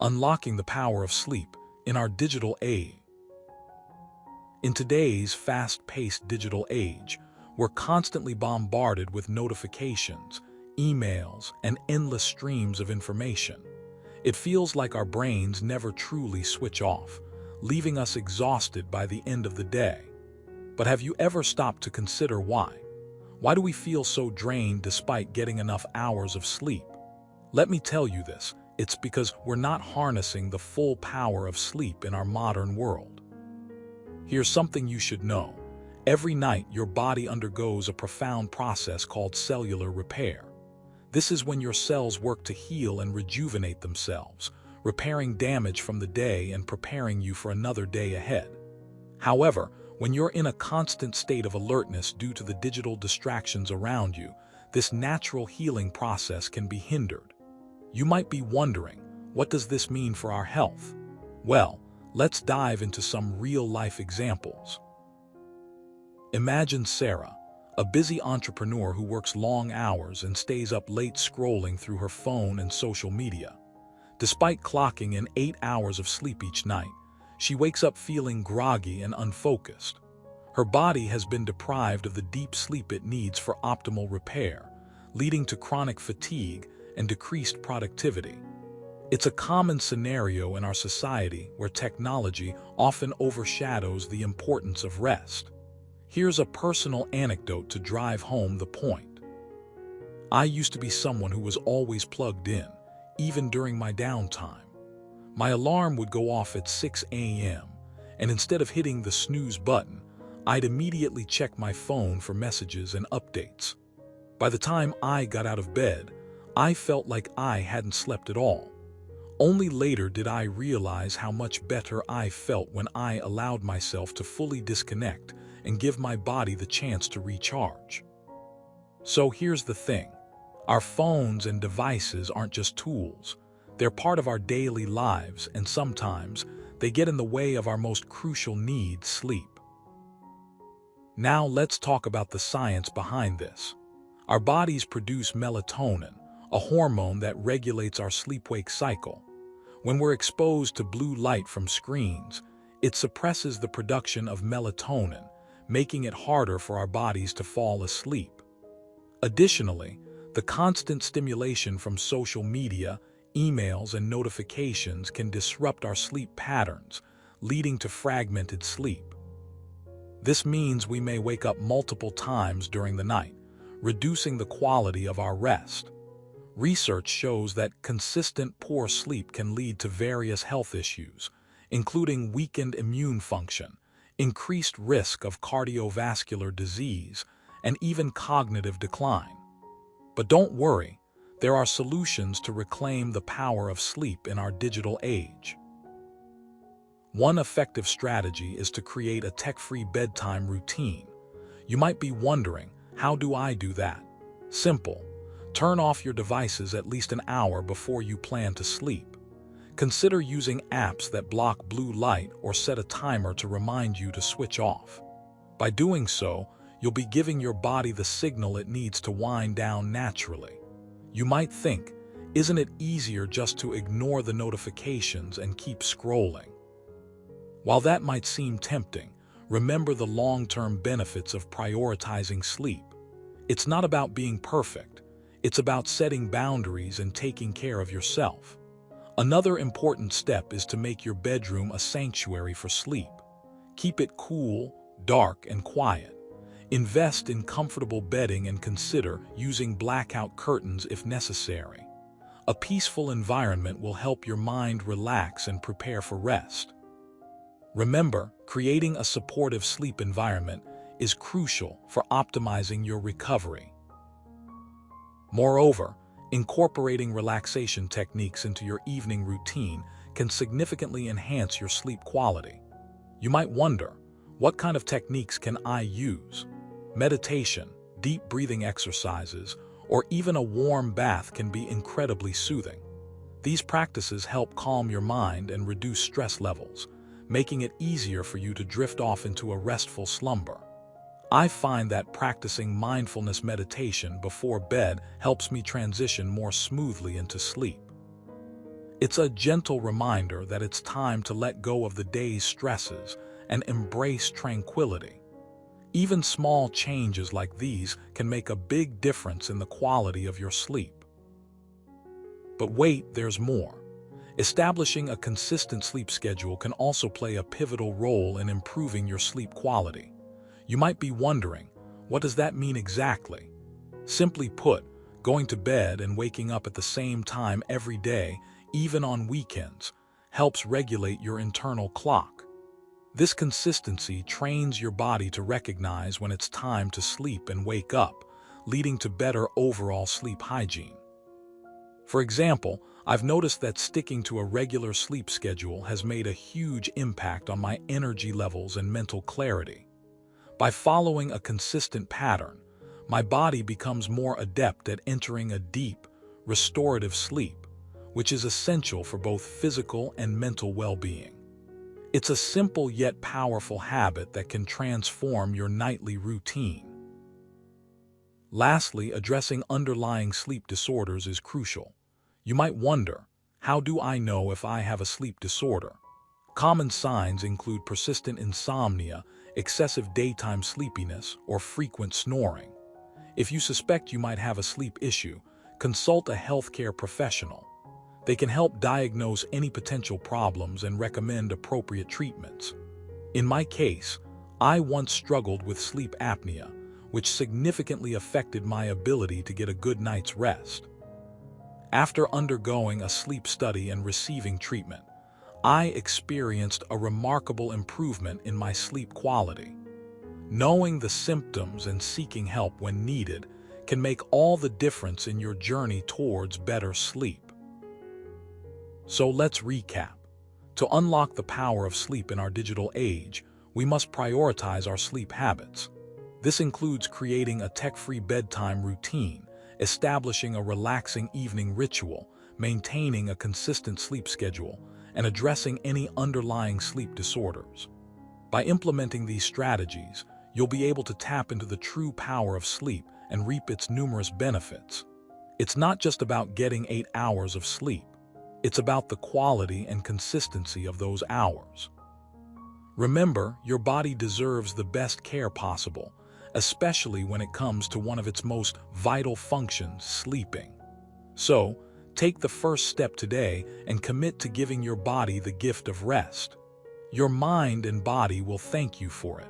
unlocking the power of sleep in our digital age. In today's fast-paced digital age, we're constantly bombarded with notifications, emails, and endless streams of information. It feels like our brains never truly switch off, leaving us exhausted by the end of the day. But have you ever stopped to consider why? Why do we feel so drained despite getting enough hours of sleep? Let me tell you this, it's because we're not harnessing the full power of sleep in our modern world. Here's something you should know. Every night, your body undergoes a profound process called cellular repair. This is when your cells work to heal and rejuvenate themselves, repairing damage from the day and preparing you for another day ahead. However, when you're in a constant state of alertness due to the digital distractions around you, this natural healing process can be hindered. You might be wondering, what does this mean for our health? Well, let's dive into some real-life examples. Imagine Sarah, a busy entrepreneur who works long hours and stays up late scrolling through her phone and social media. Despite clocking in 8 hours of sleep each night, she wakes up feeling groggy and unfocused. Her body has been deprived of the deep sleep it needs for optimal repair, leading to chronic fatigue and decreased productivity. It's a common scenario in our society where technology often overshadows the importance of rest. Here's a personal anecdote to drive home the point. I used to be someone who was always plugged in, even during my downtime. My alarm would go off at 6 a.m., and instead of hitting the snooze button, I'd immediately check my phone for messages and updates. By the time I got out of bed, I felt like I hadn't slept at all. Only later did I realize how much better I felt when I allowed myself to fully disconnect and give my body the chance to recharge. So here's the thing. Our phones and devices aren't just tools. They're part of our daily lives, and sometimes they get in the way of our most crucial need, sleep. Now let's talk about the science behind this. Our bodies produce melatonin, a hormone that regulates our sleep-wake cycle. When we're exposed to blue light from screens, it suppresses the production of melatonin, making it harder for our bodies to fall asleep. Additionally, the constant stimulation from social media, emails, and notifications can disrupt our sleep patterns, leading to fragmented sleep. This means we may wake up multiple times during the night, reducing the quality of our rest. Research shows that consistent poor sleep can lead to various health issues, including weakened immune function, increased risk of cardiovascular disease, and even cognitive decline. But don't worry, there are solutions to reclaim the power of sleep in our digital age. One effective strategy is to create a tech-free bedtime routine. You might be wondering, how do I do that? Simple. Turn off your devices at least an hour before you plan to sleep. Consider using apps that block blue light or set a timer to remind you to switch off. By doing so, you'll be giving your body the signal it needs to wind down naturally. You might think, isn't it easier just to ignore the notifications and keep scrolling? While that might seem tempting, remember the long-term benefits of prioritizing sleep. It's not about being perfect. It's about setting boundaries and taking care of yourself. Another important step is to make your bedroom a sanctuary for sleep. Keep it cool, dark, and quiet. Invest in comfortable bedding and consider using blackout curtains if necessary. A peaceful environment will help your mind relax and prepare for rest. Remember, creating a supportive sleep environment is crucial for optimizing your recovery. Moreover, incorporating relaxation techniques into your evening routine can significantly enhance your sleep quality. You might wonder, what kind of techniques can I use? Meditation, deep breathing exercises, or even a warm bath can be incredibly soothing. These practices help calm your mind and reduce stress levels, making it easier for you to drift off into a restful slumber. I find that practicing mindfulness meditation before bed helps me transition more smoothly into sleep. It's a gentle reminder that it's time to let go of the day's stresses and embrace tranquility. Even small changes like these can make a big difference in the quality of your sleep. But wait, there's more. Establishing a consistent sleep schedule can also play a pivotal role in improving your sleep quality. You might be wondering, what does that mean exactly? Simply put, going to bed and waking up at the same time every day, even on weekends, helps regulate your internal clock. This consistency trains your body to recognize when it's time to sleep and wake up, leading to better overall sleep hygiene. For example, I've noticed that sticking to a regular sleep schedule has made a huge impact on my energy levels and mental clarity. By following a consistent pattern, my body becomes more adept at entering a deep, restorative sleep, which is essential for both physical and mental well-being. It's a simple yet powerful habit that can transform your nightly routine. Lastly, addressing underlying sleep disorders is crucial. You might wonder, how do I know if I have a sleep disorder? Common signs include persistent insomnia, excessive daytime sleepiness, or frequent snoring. If you suspect you might have a sleep issue, consult a healthcare professional. They can help diagnose any potential problems and recommend appropriate treatments. In my case, I once struggled with sleep apnea, which significantly affected my ability to get a good night's rest. After undergoing a sleep study and receiving treatment, I experienced a remarkable improvement in my sleep quality. Knowing the symptoms and seeking help when needed can make all the difference in your journey towards better sleep. So let's recap. To unlock the power of sleep in our digital age, we must prioritize our sleep habits. This includes creating a tech-free bedtime routine, establishing a relaxing evening ritual, maintaining a consistent sleep schedule, and addressing any underlying sleep disorders. By implementing these strategies, you'll be able to tap into the true power of sleep and reap its numerous benefits. It's not just about getting 8 hours of sleep. It's about the quality and consistency of those hours. Remember, your body deserves the best care possible, especially when it comes to one of its most vital functions, sleeping. So, take the first step today and commit to giving your body the gift of rest. Your mind and body will thank you for it.